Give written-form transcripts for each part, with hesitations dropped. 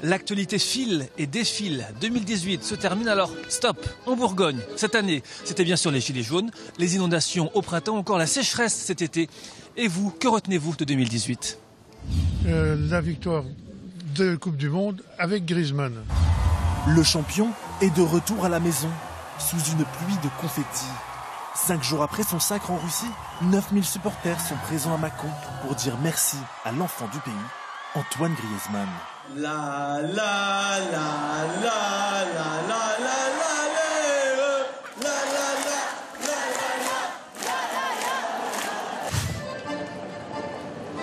L'actualité file et défile. 2018 se termine, alors stop, en Bourgogne. Cette année, c'était bien sûr les gilets jaunes, les inondations au printemps, encore la sécheresse cet été. Et vous, que retenez-vous de 2018 ? La victoire de Coupe du Monde avec Griezmann. Le champion est de retour à la maison, sous une pluie de confettis. 5 jours après son sacre en Russie, 9000 supporters sont présents à Mâcon pour dire merci à l'enfant du pays, Antoine Griezmann. La la la la la la la la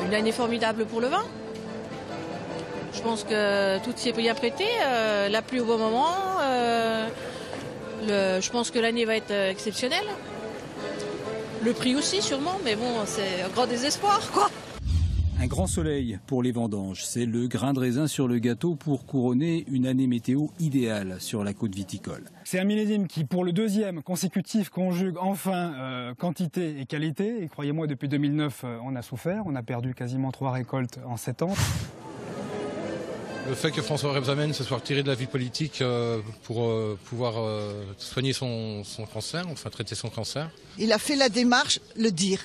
Une année formidable pour le vin. Je pense que tout s'y est bien prêté, la pluie au bon moment. Je pense que l'année va être exceptionnelle. Le prix aussi sûrement, mais bon, c'est un grand désespoir, quoi. Un grand soleil pour les vendanges, c'est le grain de raisin sur le gâteau pour couronner une année météo idéale sur la côte viticole. C'est un millésime qui, pour le deuxième consécutif, conjugue enfin quantité et qualité. Et croyez-moi, depuis 2009, on a souffert. On a perdu quasiment 3 récoltes en 7 ans. Le fait que François Rebsamen se soit retiré de la vie politique pour pouvoir soigner son cancer, enfin traiter son cancer. Il a fait la démarche, le dire,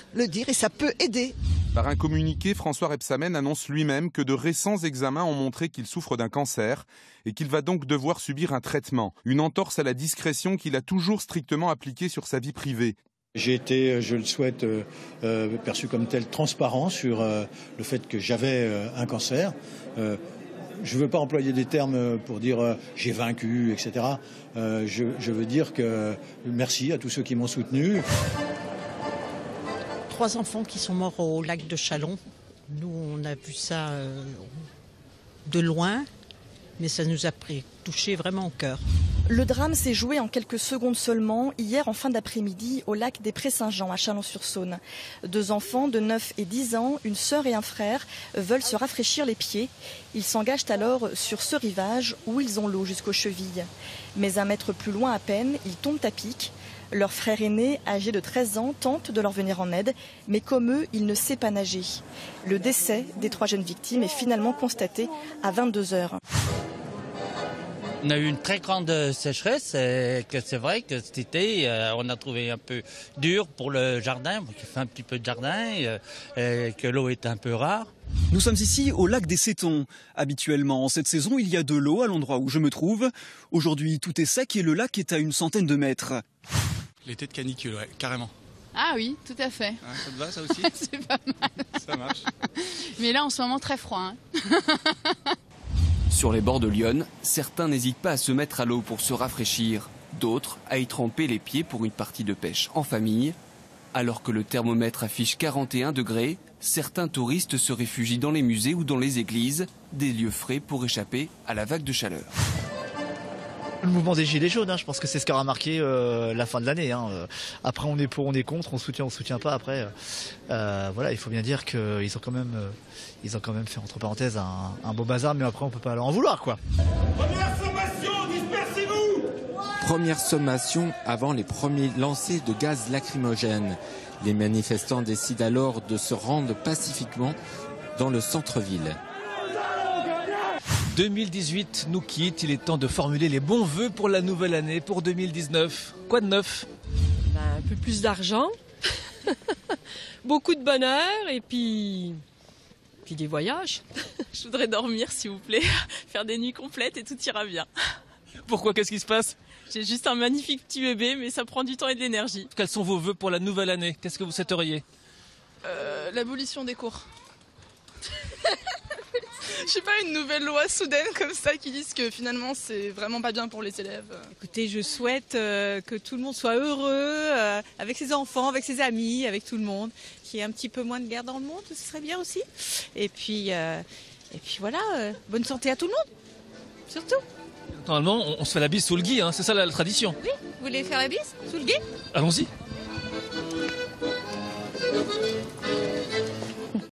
et ça peut aider. Par un communiqué, François Rebsamen annonce lui-même que de récents examens ont montré qu'il souffre d'un cancer et qu'il va donc devoir subir un traitement. Une entorse à la discrétion qu'il a toujours strictement appliquée sur sa vie privée. J'ai été, je le souhaite, perçu comme tel transparent sur le fait que j'avais un cancer. Je ne veux pas employer des termes pour dire j'ai vaincu, etc. Je veux dire que merci à tous ceux qui m'ont soutenu. 3 enfants qui sont morts au lac de Chalon. Nous, on a vu ça de loin, mais ça nous a touché vraiment au cœur. Le drame s'est joué en quelques secondes seulement, hier en fin d'après-midi, au lac des Prés-Saint-Jean, à Chalon-sur-Saône. 2 enfants de 9 et 10 ans, une sœur et un frère, veulent se rafraîchir les pieds. Ils s'engagent alors sur ce rivage où ils ont l'eau jusqu'aux chevilles. Mais 1 mètre plus loin à peine, ils tombent à pic. Leur frère aîné, âgé de 13 ans, tente de leur venir en aide, mais comme eux, il ne sait pas nager. Le décès des 3 jeunes victimes est finalement constaté à 22 heures. On a eu une très grande sécheresse et que c'est vrai que cet été, on a trouvé un peu dur pour le jardin, qui fait un petit peu de jardin, et que l'eau est un peu rare. Nous sommes ici au lac des Sétons. Habituellement, en cette saison, il y a de l'eau à l'endroit où je me trouve. Aujourd'hui, tout est sec et le lac est à une centaine de mètres. L'été de canicule, ouais, carrément. Ah oui, tout à fait. Ah, ça te va, ça aussi? C'est pas mal. Ça marche. Mais là, en ce moment, très froid. Sur les bords de l'Yonne, certains n'hésitent pas à se mettre à l'eau pour se rafraîchir, d'autres à y tremper les pieds pour une partie de pêche en famille. Alors que le thermomètre affiche 41 degrés, certains touristes se réfugient dans les musées ou dans les églises, des lieux frais pour échapper à la vague de chaleur. Le mouvement des Gilets jaunes, je pense que c'est ce qui aura marqué la fin de l'année. Après, on est pour, on est contre, on soutient pas. Après, voilà, il faut bien dire qu'ils ont quand même fait, entre parenthèses, un beau bazar, mais après, on peut pas leur en vouloir, quoi. Première sommation, dispersez-vous! Première sommation avant les premiers lancers de gaz lacrymogène. Les manifestants décident alors de se rendre pacifiquement dans le centre-ville. 2018 nous quitte, il est temps de formuler les bons vœux pour la nouvelle année, pour 2019. Quoi de neuf ? Un peu plus d'argent, beaucoup de bonheur et puis des voyages. Je voudrais dormir s'il vous plaît, faire des nuits complètes et tout ira bien. Pourquoi ? Qu'est-ce qui se passe ? J'ai juste un magnifique petit bébé mais ça prend du temps et de l'énergie. Quels sont vos vœux pour la nouvelle année ? Qu'est-ce que vous souhaiteriez ? L'abolition des cours. Je sais pas, une nouvelle loi soudaine comme ça qui disent que finalement c'est vraiment pas bien pour les élèves. Écoutez, je souhaite que tout le monde soit heureux, avec ses enfants, avec ses amis, avec tout le monde, qu'il y ait un petit peu moins de guerre dans le monde, ce serait bien aussi. Et puis voilà, bonne santé à tout le monde, surtout. Normalement, on se fait la bise sous le gui, c'est ça la tradition. Oui, vous voulez faire la bise sous le gui ? Allons-y.